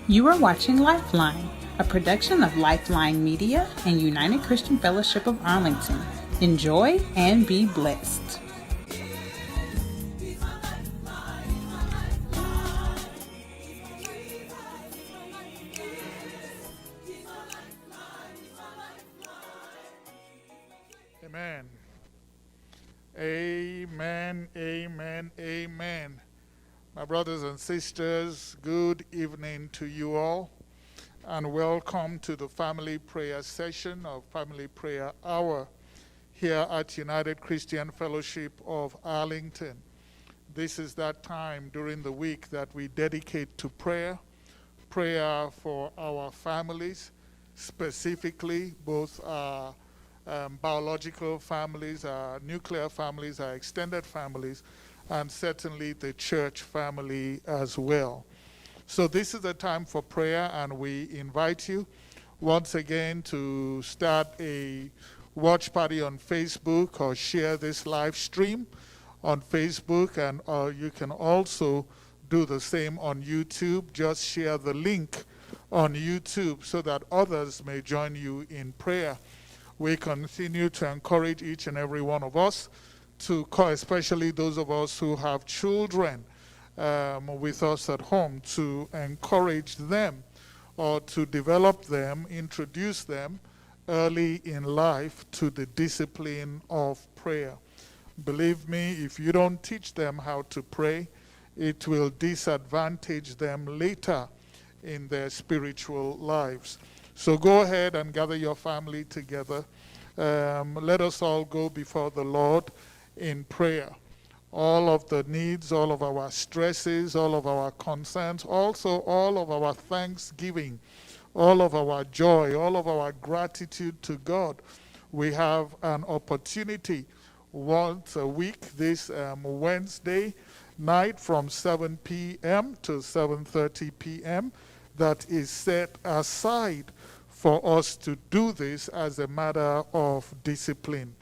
You are watching Lifeline, a production of Lifeline Media and United Christian Fellowship of Arlington. Enjoy and be blessed. Amen. Amen, amen, amen. My brothers and sisters, good evening to you all, and welcome to the family prayer session of Family Prayer Hour here at United Christian Fellowship of Arlington. This is that time during the week that we dedicate to prayer for our families, specifically both our biological families, our nuclear families, our extended families, and certainly the church family as well. So this is a time for prayer, and we invite you once again to start a watch party on Facebook or share this live stream on Facebook, and you can also do the same on YouTube. Just share the link on YouTube so that others may join you in prayer. We continue to encourage each and every one of us to call, especially those of us who have children with us at home, to encourage them or to develop them, introduce them early in life to the discipline of prayer. Believe me, if you don't teach them how to pray, it will disadvantage them later in their spiritual lives. So go ahead and gather your family together. Let us all go before the Lord in prayer. All of the needs, all of our stresses, all of our concerns, also all of our thanksgiving, all of our joy, all of our gratitude to God. We have an opportunity once a week, this Wednesday night from 7 p.m. to 7:30 p.m. that is set aside for us to do this as a matter of discipline.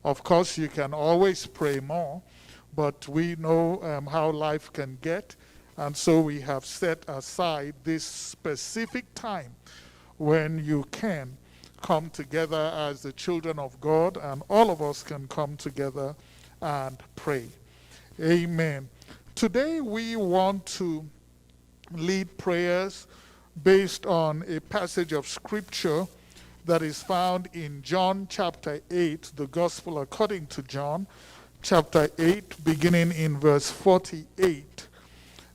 Of course, you can always pray more, but we know how life can get, and so we have set aside this specific time when you can come together as the children of God, and all of us can come together and pray. Amen. Today we want to lead prayers based on a passage of scripture that is found in John chapter 8, the Gospel according to John chapter 8, beginning in verse 48.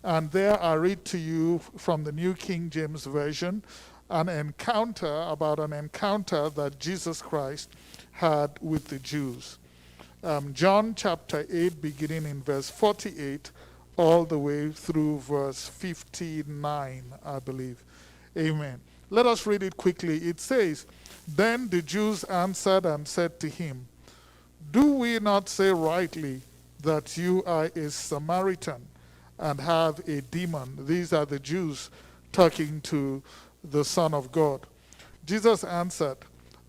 And there I read to you from the New King James Version about an encounter that Jesus Christ had with the Jews. John chapter 8, beginning in verse 48, all the way through verse 59, I believe. Amen. Let us read it quickly. It says, "Then the Jews answered and said to him, 'Do we not say rightly that you are a Samaritan and have a demon?'" These are the Jews talking to the Son of God. Jesus answered,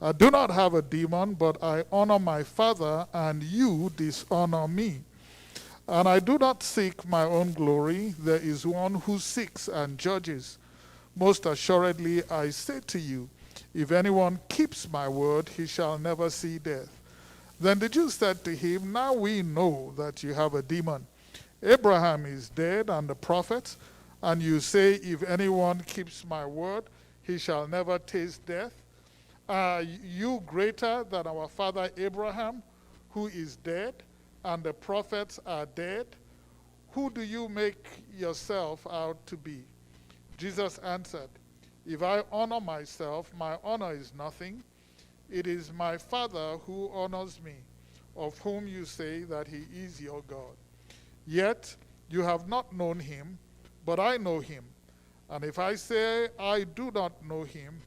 "I do not have a demon, but I honor my Father, and you dishonor me. And I do not seek my own glory. There is one who seeks and judges. Most assuredly, I say to you, if anyone keeps my word, he shall never see death." Then the Jews said to him, "Now we know that you have a demon. Abraham is dead and the prophets, and you say, if anyone keeps my word, he shall never taste death. Are you greater than our father Abraham, who is dead, and the prophets are dead? Who do you make yourself out to be?" Jesus answered, "If I honor myself, my honor is nothing. It is my Father who honors me, of whom you say that he is your God. Yet you have not known him, but I know him. And if I say I do not know him,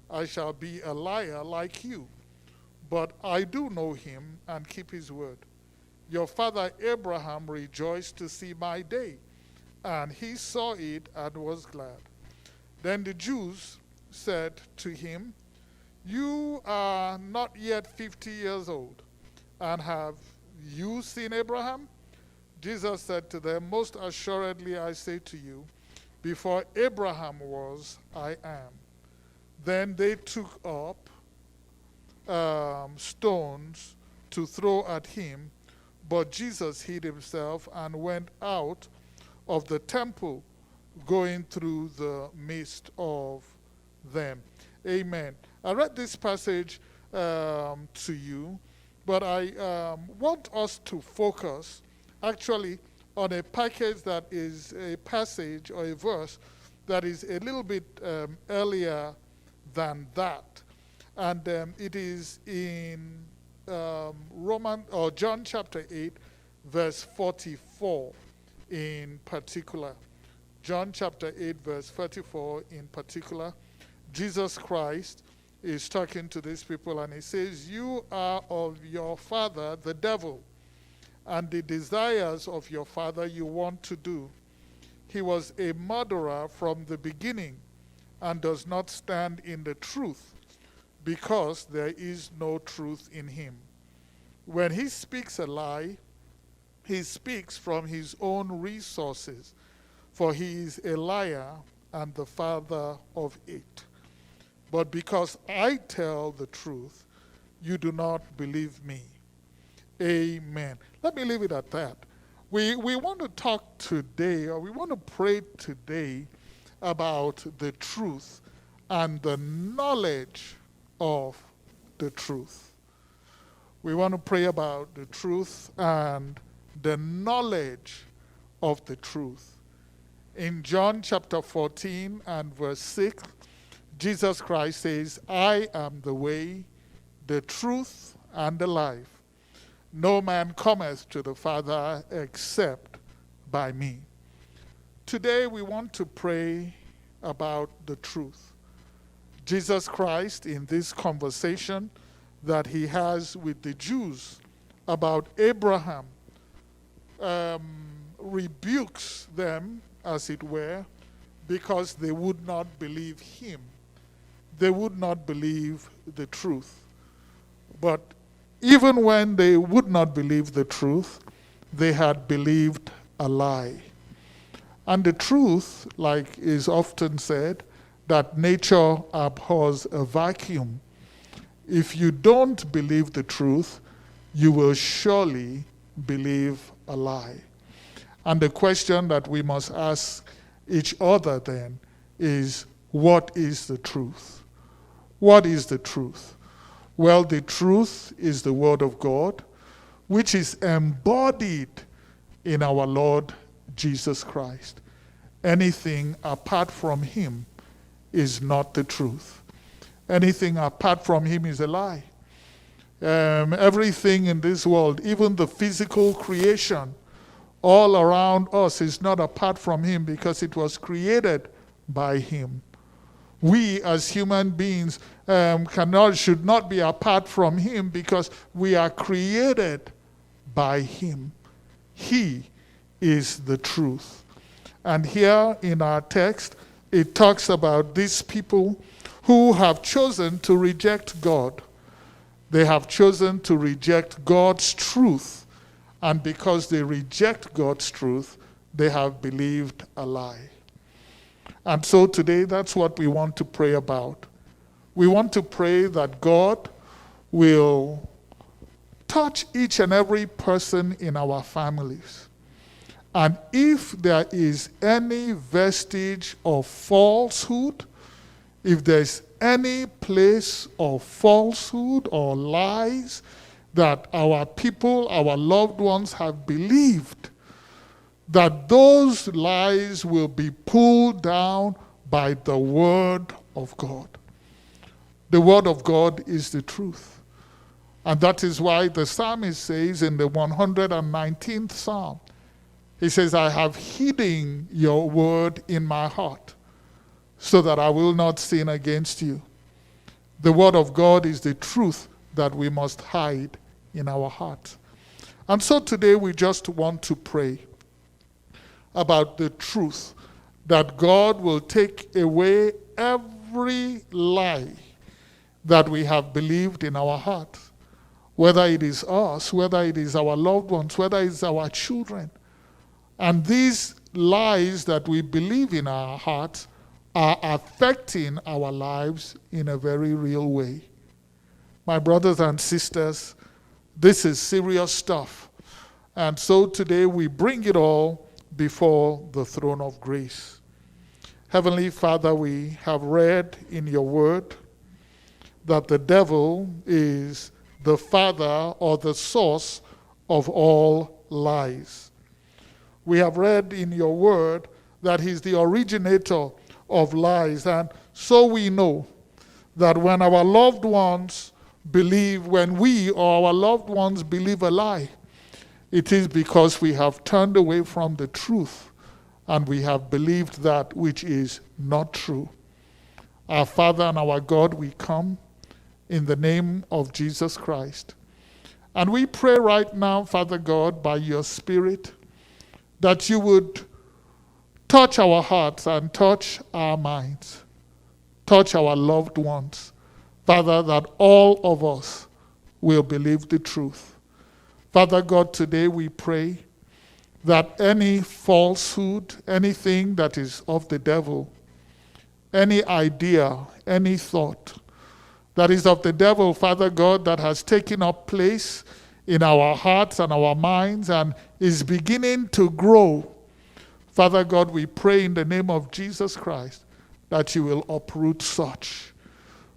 I shall be a liar like you. But I do know him and keep his word. Your father Abraham rejoiced to see my day, and he saw it and was glad." Then the Jews said to him, "You are not yet 50 years old, and have you seen Abraham?" Jesus said to them, "Most assuredly I say to you, Before Abraham was, I am. Then they took up stones to throw at him, but Jesus hid himself and went out of the temple, going through the midst of them. Amen. I read this passage to you, but I want us to focus actually on a package that is a passage or a verse that is a little bit earlier than that. And it is in John chapter 8, verse 44 in particular. John chapter 8, verse 44 in particular. Jesus Christ is talking to these people and he says, "You are of your father, the devil, and the desires of your father you want to do. He was a murderer from the beginning and does not stand in the truth, because there is no truth in him. When he speaks a lie, he speaks from his own resources, for he is a liar and the father of it. But because I tell the truth, you do not believe me." Amen. Let me leave it at that. We want to talk today, or we want to pray today about the truth and the knowledge of the truth. We want to pray about the truth and the knowledge of the truth. In John chapter 14 and verse 6, Jesus Christ says, "I am the way, the truth, and the life. No man cometh to the Father except by me." Today we want to pray about the truth. Jesus Christ, in this conversation that he has with the Jews about Abraham, rebukes them, as it were, because they would not believe him. They would not believe the truth. But even when they would not believe the truth, they had believed a lie. And the truth, like is often said, that nature abhors a vacuum. If you don't believe the truth, you will surely believe a lie. And the question that we must ask each other then is, what is the truth? What is the truth? Well, the truth is the Word of God, which is embodied in our Lord Jesus Christ. Anything apart from him is not the truth. Anything apart from him is a lie. Everything in this world, even the physical creation all around us, is not apart from him because it was created by him. We as human beings should not be apart from him because we are created by him. He is the truth. And here in our text, it talks about these people who have chosen to reject God. They have chosen to reject God's truth. And because they reject God's truth, they have believed a lie. And so today, that's what we want to pray about. We want to pray that God will touch each and every person in our families. And if there is any vestige of falsehood, if there's any place of falsehood or lies that our people, our loved ones have believed, that those lies will be pulled down by the Word of God. The Word of God is the truth. And that is why the psalmist says in the 119th Psalm, he says, "I have hidden your word in my heart so that I will not sin against you." The Word of God is the truth that we must hide in our hearts. And so today we just want to pray about the truth, that God will take away every lie that we have believed in our heart, whether it is us, whether it is our loved ones, whether it is our children. And these lies that we believe in our hearts are affecting our lives in a very real way. My brothers and sisters, this is serious stuff. And so today we bring it all before the throne of grace. Heavenly Father, we have read in your word that the devil is the father or the source of all lies. We have read in your word that he's the originator of lies. And so we know that when our loved ones believe, when we or our loved ones believe a lie, it is because we have turned away from the truth and we have believed that which is not true. Our Father and our God, we come in the name of Jesus Christ. And we pray right now, Father God, by your Spirit, that you would touch our hearts and touch our minds, touch our loved ones. Father, that all of us will believe the truth. Father God, today we pray that any falsehood, anything that is of the devil, any idea, any thought that is of the devil, Father God, that has taken up place in our hearts and our minds and is beginning to grow, Father God, we pray in the name of Jesus Christ that you will uproot such.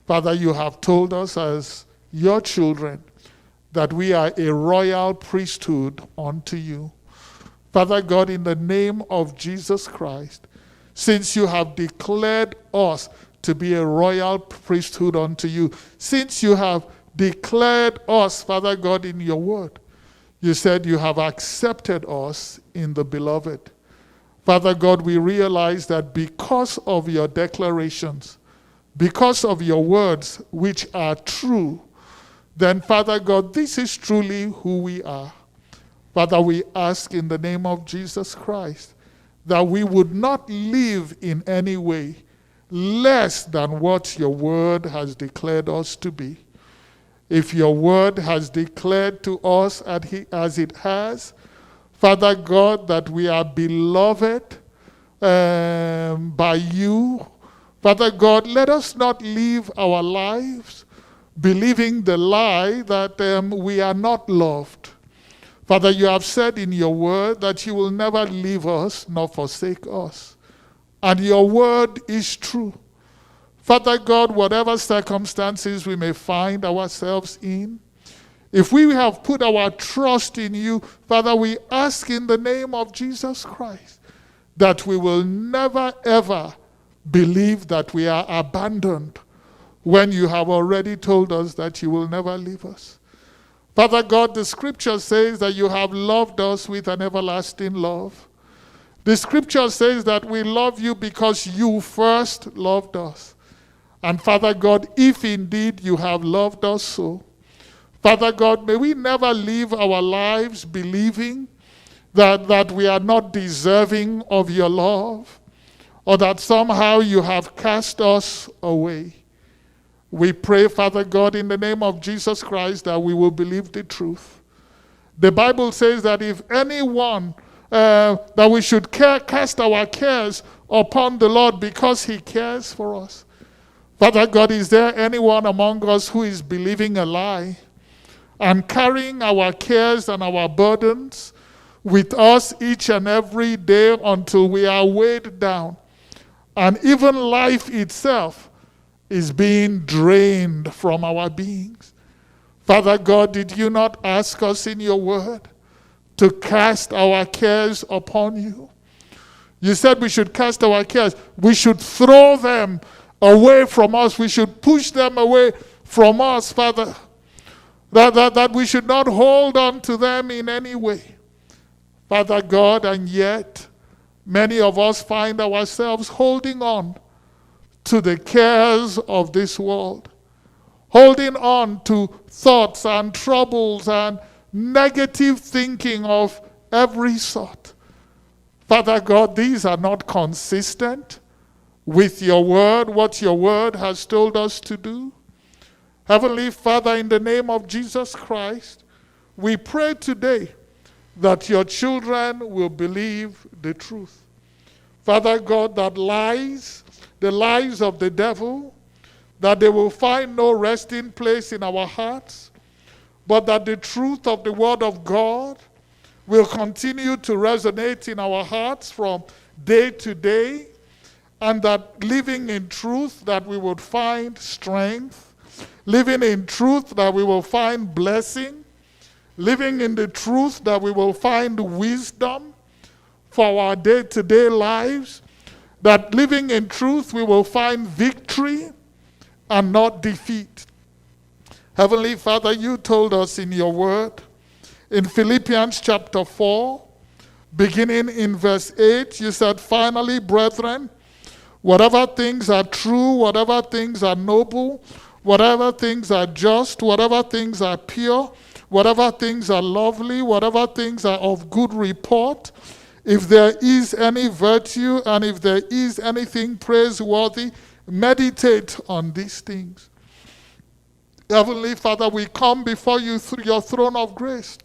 Father, you have told us as your children that we are a royal priesthood unto you. Father God, in the name of Jesus Christ, since you have declared us to be a royal priesthood unto you, since you have declared us, Father God, in your word, you said you have accepted us in the beloved. Father God, we realize that because of your declarations, because of your words, which are true, then, Father God, this is truly who we are. Father, we ask in the name of Jesus Christ that we would not live in any way less than what your word has declared us to be. If your word has declared to us as it has, Father God, that we are beloved by you, Father God, let us not live our lives believing the lie that we are not loved. Father, you have said in your word that you will never leave us nor forsake us. And your word is true. Father God, whatever circumstances we may find ourselves in, if we have put our trust in you, Father, we ask in the name of Jesus Christ that we will never ever believe that we are abandoned when you have already told us that you will never leave us. Father God, the scripture says that you have loved us with an everlasting love. The scripture says that we love you because you first loved us. And Father God, if indeed you have loved us so, Father God, may we never live our lives believing that we are not deserving of your love, or that somehow you have cast us away. We pray, Father God, in the name of Jesus Christ, that we will believe the truth. The Bible says that if anyone, that we should cast our cares upon the Lord because he cares for us. Father God, is there anyone among us who is believing a lie and carrying our cares and our burdens with us each and every day until we are weighed down? And even life itself is being drained from our beings. Father God, did you not ask us in your word to cast our cares upon you? You said we should cast our cares. We should throw them away from us. We should push them away from us, Father. That we should not hold on to them in any way. Father God, and yet many of us find ourselves holding on to the cares of this world, holding on to thoughts and troubles and negative thinking of every sort. Father God, these are not consistent with your word, what your word has told us to do. Heavenly Father, in the name of Jesus Christ, we pray today that your children will believe the truth. Father God, that the lies of the devil, that they will find no resting place in our hearts, but that the truth of the Word of God will continue to resonate in our hearts from day to day, and that living in truth that we would find strength, living in truth that we will find blessing, living in the truth that we will find wisdom for our day-to-day lives, that living in truth we will find victory and not defeat. Heavenly Father, you told us in your word, in Philippians chapter 4, beginning in verse 8, you said, finally, brethren, whatever things are true, whatever things are noble, whatever things are just, whatever things are pure, whatever things are lovely, whatever things are of good report, if there is any virtue and if there is anything praiseworthy, meditate on these things. Heavenly Father, we come before you through your throne of grace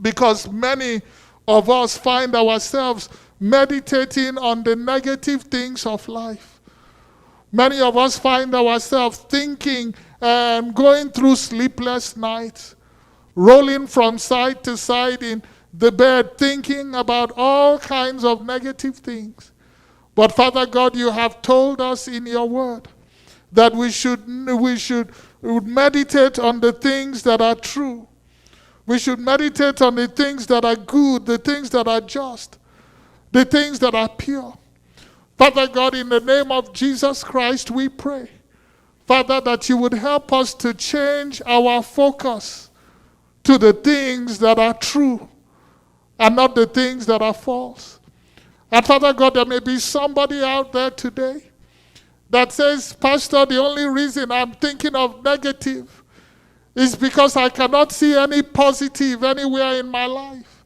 because many of us find ourselves meditating on the negative things of life. Many of us find ourselves thinking and going through sleepless nights, rolling from side to side in the bed, thinking about all kinds of negative things. But Father God, you have told us in your word that we should meditate on the things that are true. We should meditate on the things that are good, the things that are just, the things that are pure. Father God, in the name of Jesus Christ, we pray, Father, that you would help us to change our focus to the things that are true and not the things that are false. And Father God, there may be somebody out there today that says, Pastor, the only reason I'm thinking of negative is because I cannot see any positive anywhere in my life.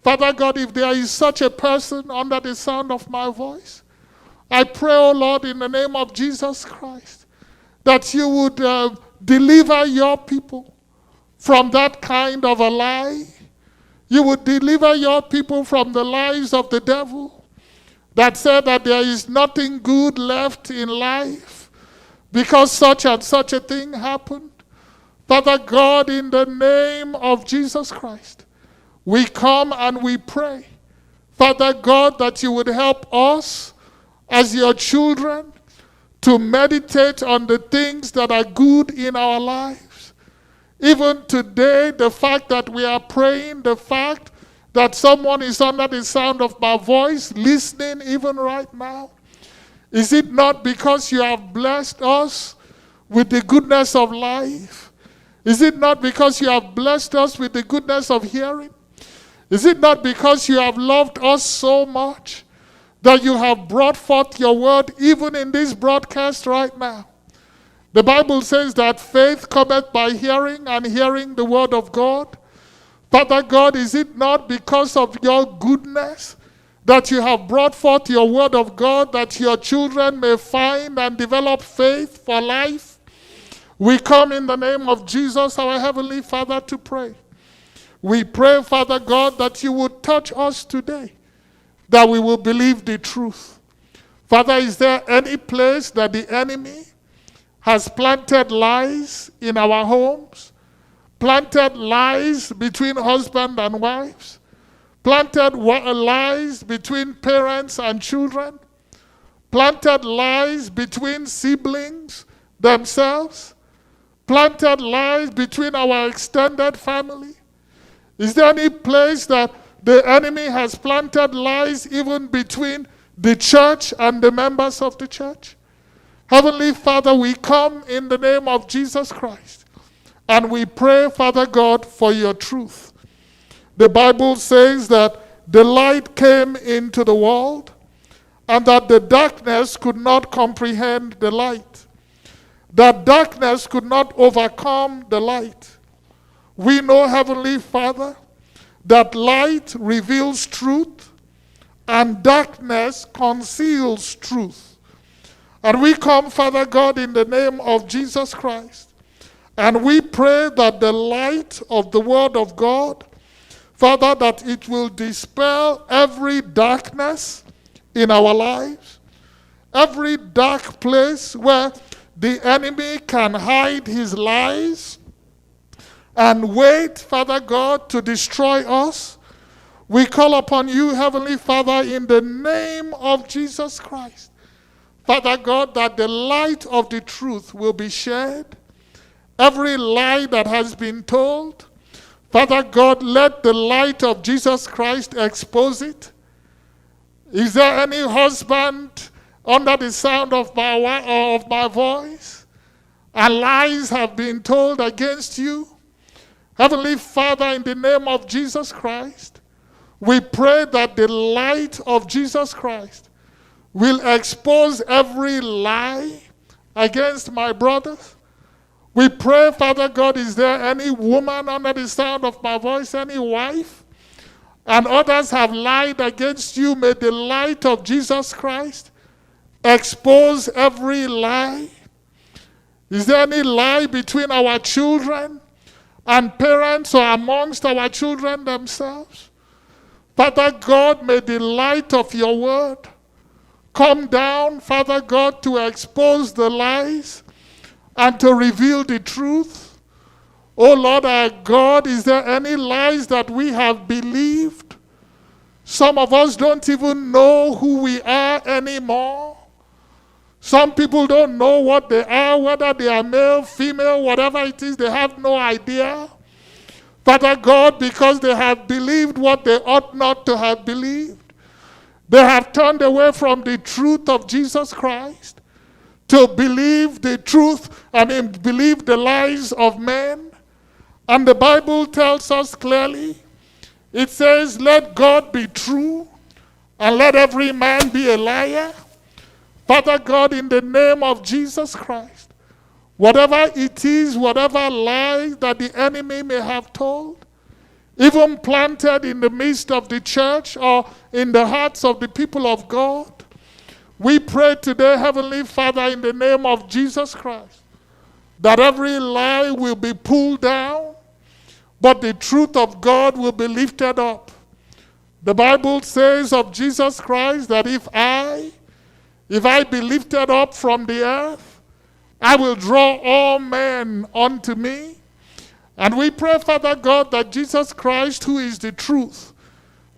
Father God, if there is such a person under the sound of my voice, I pray, oh Lord, in the name of Jesus Christ, that you would deliver your people from that kind of a lie. You would deliver your people from the lies of the devil that said that there is nothing good left in life because such and such a thing happened. Father God, in the name of Jesus Christ, we come and we pray, Father God, that you would help us as your children to meditate on the things that are good in our lives. Even today, the fact that we are praying, the fact that someone is under the sound of my voice, listening even right now, is it not because you have blessed us with the goodness of life? Is it not because you have blessed us with the goodness of hearing? Is it not because you have loved us so much that you have brought forth your word even in this broadcast right now? The Bible says that faith cometh by hearing, and hearing the word of God. Father God, is it not because of your goodness that you have brought forth your word of God, that your children may find and develop faith for life? We come in the name of Jesus, our Heavenly Father, to pray. We pray, Father God, that you would touch us today, that we will believe the truth. Father, is there any place that the enemy has planted lies in our homes, planted lies between husband and wives, planted lies between parents and children, planted lies between siblings themselves, planted lies between our extended family? Is there any place that the enemy has planted lies even between the church and the members of the church? Heavenly Father, we come in the name of Jesus Christ and we pray, Father God, for your truth. The Bible says that the light came into the world and that the darkness could not comprehend the light. That darkness could not overcome the light. We know, Heavenly Father, that light reveals truth and darkness conceals truth. And we come, Father God, in the name of Jesus Christ, and we pray that the light of the Word of God, Father, that it will dispel every darkness in our lives, every dark place where the enemy can hide his lies and wait, Father God, to destroy us. We call upon you, Heavenly Father, in the name of Jesus Christ. Father God, that the light of the truth will be shared. Every lie that has been told, Father God, let the light of Jesus Christ expose it. Is there any husband under the sound of my voice, and lies have been told against you? Heavenly Father, in the name of Jesus Christ, we pray that the light of Jesus Christ will expose every lie against my brothers. We pray, Father God, is there any woman under the sound of my voice, any wife, and others have lied against you? May the light of Jesus Christ expose every lie. Is there any lie between our children and parents or amongst our children themselves? Father God, may the light of your word come down, Father God, to expose the lies and to reveal the truth. Oh Lord our God, is there any lies that we have believed? Some of us don't even know who we are anymore. Some people don't know what they are, whether they are male, female, whatever it is, they have no idea. Father God, because they have believed what they ought not to have believed. They have turned away from the truth of Jesus Christ to believe the truth, believe the lies of men. And the Bible tells us clearly, it says, let God be true and let every man be a liar. Father God, in the name of Jesus Christ, whatever it is, whatever lies that the enemy may have told, even planted in the midst of the church or in the hearts of the people of God, we pray today, Heavenly Father, in the name of Jesus Christ, that every lie will be pulled down, but the truth of God will be lifted up. The Bible says of Jesus Christ that if I be lifted up from the earth, I will draw all men unto me. And we pray, Father God, that Jesus Christ, who is the truth,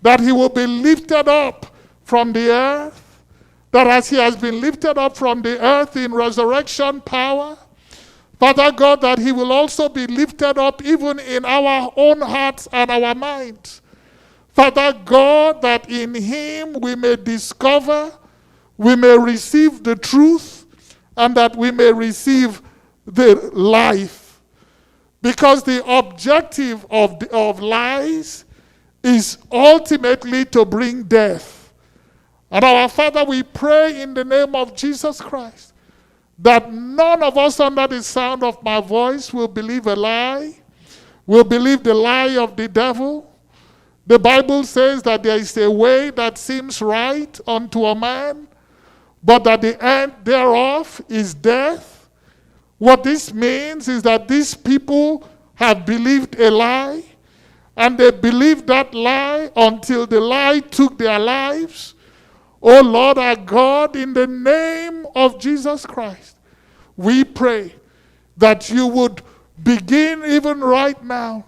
that he will be lifted up from the earth, that as he has been lifted up from the earth in resurrection power, Father God, that he will also be lifted up even in our own hearts and our minds. Father God, that in him we may discover, we may receive the truth, and that we may receive the life. Because the objective of lies is ultimately to bring death. And our Father, we pray in the name of Jesus Christ that none of us under the sound of my voice will believe a lie, will believe the lie of the devil. The Bible says that there is a way that seems right unto a man, but that the end thereof is death. What this means is that these people have believed a lie, and they believed that lie until the lie took their lives. Oh Lord our God, in the name of Jesus Christ, we pray that you would begin even right now,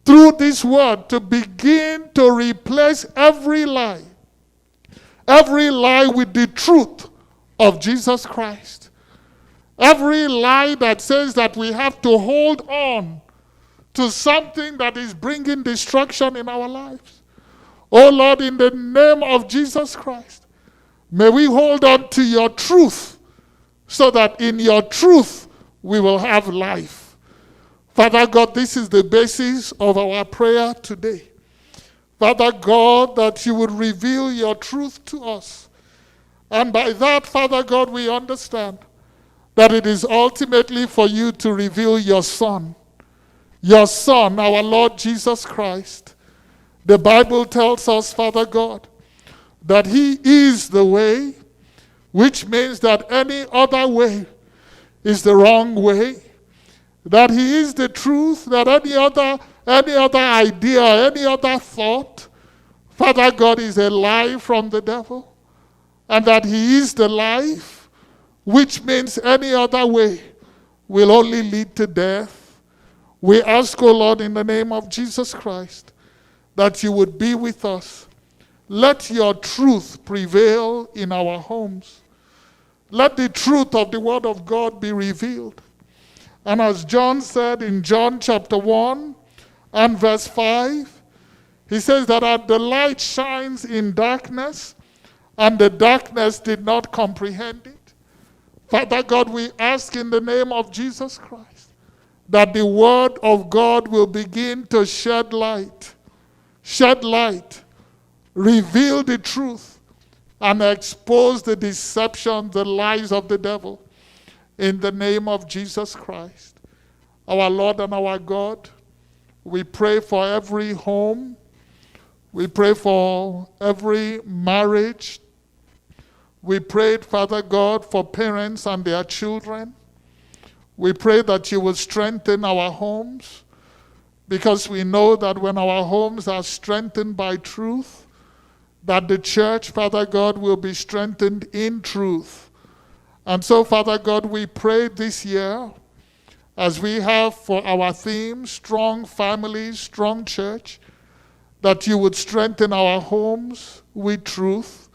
through this word, to begin to replace every lie with the truth of Jesus Christ. Every lie that says that we have to hold on to something that is bringing destruction in our lives. Oh Lord, in the name of Jesus Christ, may we hold on to your truth so that in your truth we will have life. Father God, this is the basis of our prayer today. Father God, that you would reveal your truth to us. And by that, Father God, we understand that it is ultimately for you to reveal your Son, our Lord Jesus Christ. The Bible tells us, Father God, that he is the way, which means that any other way is the wrong way. That he is the truth, that any other idea, any other thought, Father God, is a lie from the devil. and that he is the life, which means any other way will only lead to death. We ask, O Lord, in the name of Jesus Christ, that you would be with us. Let your truth prevail in our homes. Let the truth of the word of God be revealed. And as John said in John chapter 1 and verse 5, he says that the light shines in darkness, and the darkness did not comprehend it. Father God, we ask in the name of Jesus Christ that the word of God will begin to shed light, reveal the truth, and expose the deception, the lies of the devil. In the name of Jesus Christ, our Lord and our God, we pray for every home. We pray for every marriage. We prayed, Father God, for parents and their children. We pray that you will strengthen our homes, because we know that when our homes are strengthened by truth, that the church, Father God, will be strengthened in truth. And so, Father God, we pray this year, as we have for our theme, Strong Families, Strong Church, that you would strengthen our homes with truth,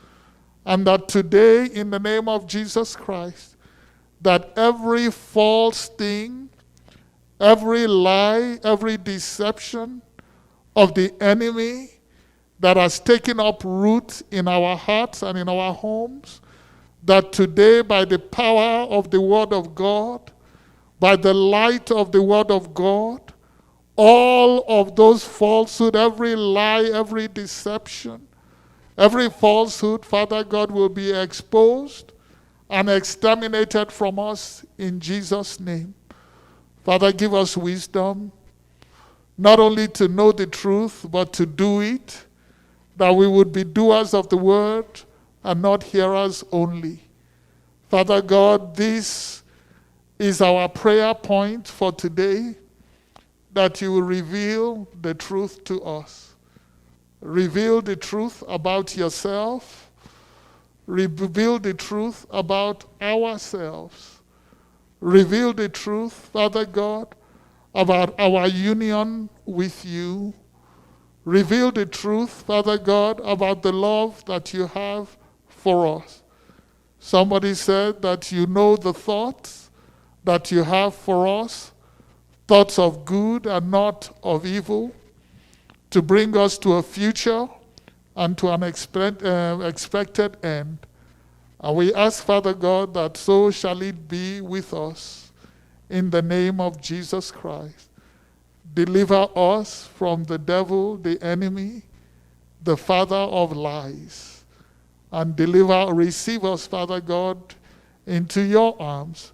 and that today, in the name of Jesus Christ, that every false thing, every lie, every deception of the enemy that has taken up root in our hearts and in our homes, that today, by the power of the word of God, by the light of the word of God, all of those falsehood, every lie, every deception, every falsehood, Father God, will be exposed and exterminated from us in Jesus' name. Father, give us wisdom, not only to know the truth, but to do it, that we would be doers of the word and not hearers only. Father God, this is our prayer point for today, that you will reveal the truth to us. Reveal the truth about yourself. Reveal the truth about ourselves. Reveal the truth, Father God, about our union with you. Reveal the truth, Father God, about the love that you have for us. Somebody said that you know the thoughts that you have for us, thoughts of good and not of evil, to bring us to a future and to an expected end. And we ask, Father God, that so shall it be with us in the name of Jesus Christ. Deliver us from the devil, the enemy, the father of lies, and receive us, Father God, into your arms,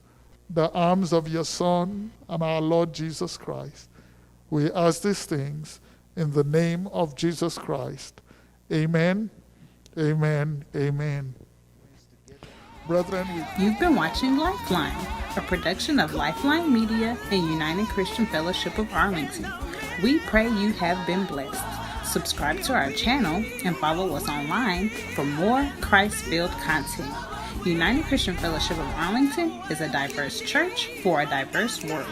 the arms of your Son and our Lord Jesus Christ. We ask these things in the name of Jesus Christ. Amen, amen, amen. Brethren, You've been watching Lifeline, a production of Lifeline Media and United Christian Fellowship of Arlington. We pray you have been blessed. Subscribe to our channel and follow us online for more Christ-filled content. United Christian Fellowship of Arlington is a diverse church for a diverse world.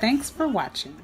Thanks for watching.